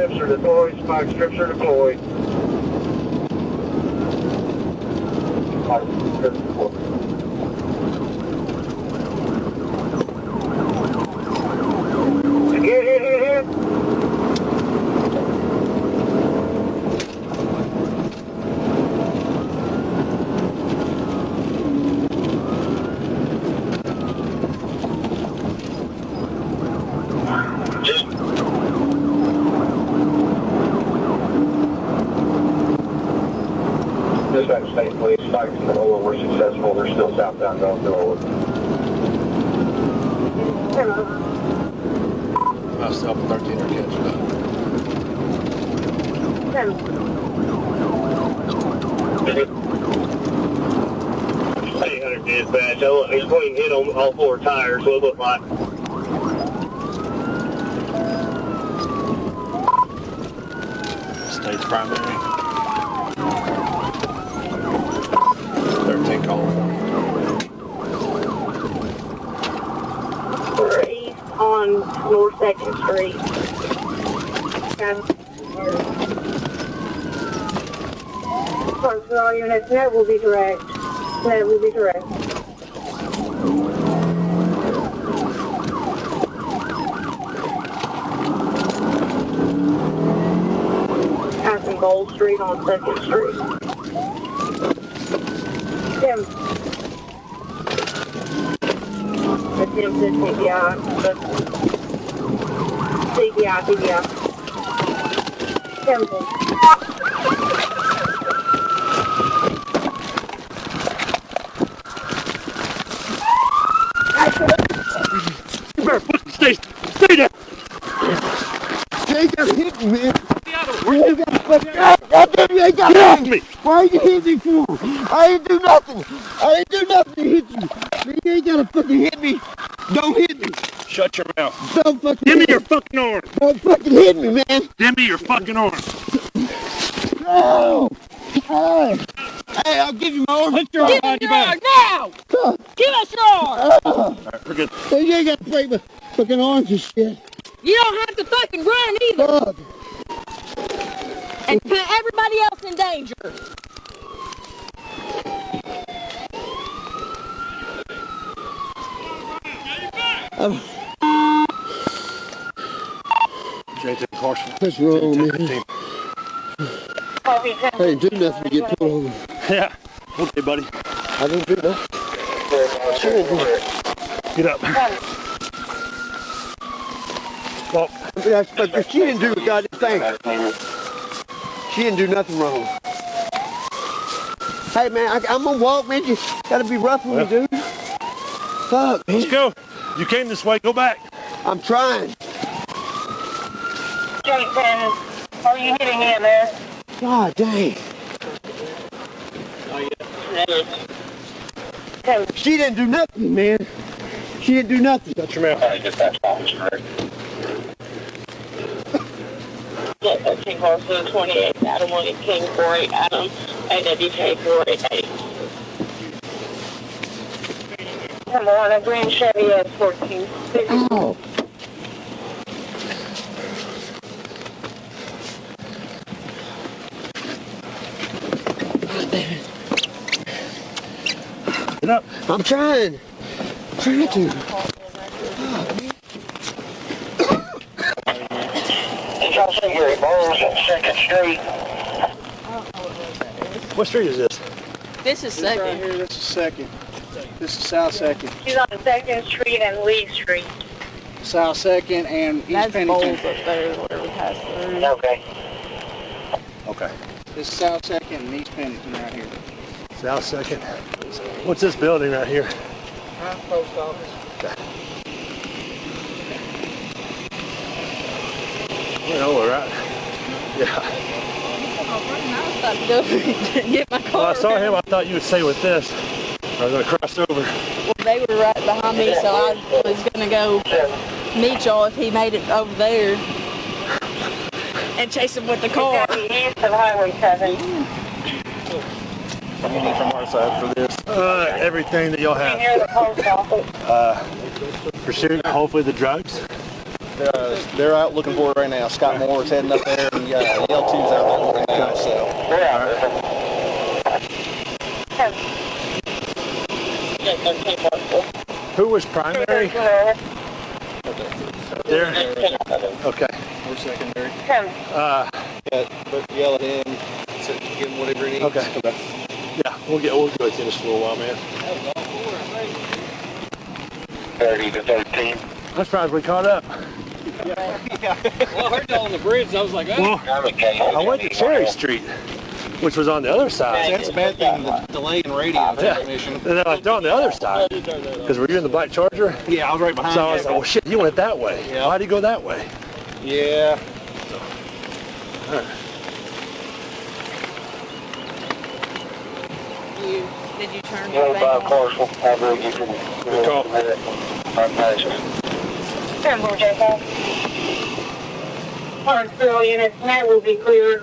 Strips are deployed. Spike strips are deployed. Spike strips deployed. Here. Dispatch State Police, spikes in Ola were successful. They're still southbound going to Ola. Myself 13 are catching up. 800 dispatch. He's going to hit on all four tires, so it looked like. State's primary. 13 calling. East on North 2nd Street. Park for all units, that will be direct. That will be direct. Passing Gold Street on 2nd Street. Tim. The Tim said TBI. TBI. Tim. You better fucking stay there! You ain't gotta hit me, man. You ain't gotta fucking... You ain't gotta Get off me! Why you hit me for? I ain't do nothing. I ain't do nothing to hit you. You ain't gotta fucking hit me. Don't hit me. Shut your mouth. Don't fucking Give me hit your fucking arm! Don't fucking hit me, man. Give me your fucking arm! No. Hey, I'll give you my arm. Put your arm behind your back! Now! Give us your arm! Alright, we're good. Hey, you ain't gotta break my fucking arms and shit. You don't have to fucking run either! Fuck. And put everybody else in danger! What's wrong, man? I ain't do nothing to get pulled over. Yeah. Okay, buddy. I didn't do nothing. Get up. Walk. But she didn't do a goddamn thing. She didn't do nothing wrong. Hey, man, I'm gonna walk, man. You gotta be rough with me, dude. Fuck, man. Let's go. You came this way. Go back. I'm trying. Jason, are you hitting him, man? God dang. She didn't do nothing, man. She didn't do nothing. Shut your mouth. Yeah, 13 calls to 28, Adam William King, 48, Adam, AWK 488. Come on, a green Chevy S14. Oh. Get up. I'm trying. Trying to. Did y'all see Gary Bowles on 2nd Street? What street is this? This is Right 2nd. here, this is 2nd. This is South 2nd. She's on 2nd Street and Lee Street. South 2nd and East Pennington. up there where we pass through. Okay. Okay. This is South 2nd and East Pennington right here. South 2nd. What's this building right here? Post office. Okay. We're over, right? Yeah. Get my car. When I saw him, I thought you would stay with this. I was going to cross over. Well, they were right behind me, so I was going to go meet y'all if he made it over there and chase him with the car. East of Highway 7. What do you need from our side for this? Everything that you'll have. Near the post office. Pursuit, hopefully the drugs. They're out looking for it right now. Scott Moore is heading up there, and L2's out there looking now. So. Who was primary? There? Okay. We're secondary. Yell at him. So give him whatever he needs. Okay. Yeah, we'll go with you this for a while, man. 30 to 13. I'm surprised we caught up. Yeah. Well, I heard y'all on the bridge. I was like, oh. Well, I went to Cherry Street, which was on the other side. That's a bad thing, the delay in radio transmission. And then they're on the other side. Because were you in the black Charger? Yeah, I was right behind So I was like, well, shit, he went that way. Yeah. Why'd he go that way? Yeah. All right. Did you turn your back on? Good call. 10-4, J5. Park 0 units, and that will be clear.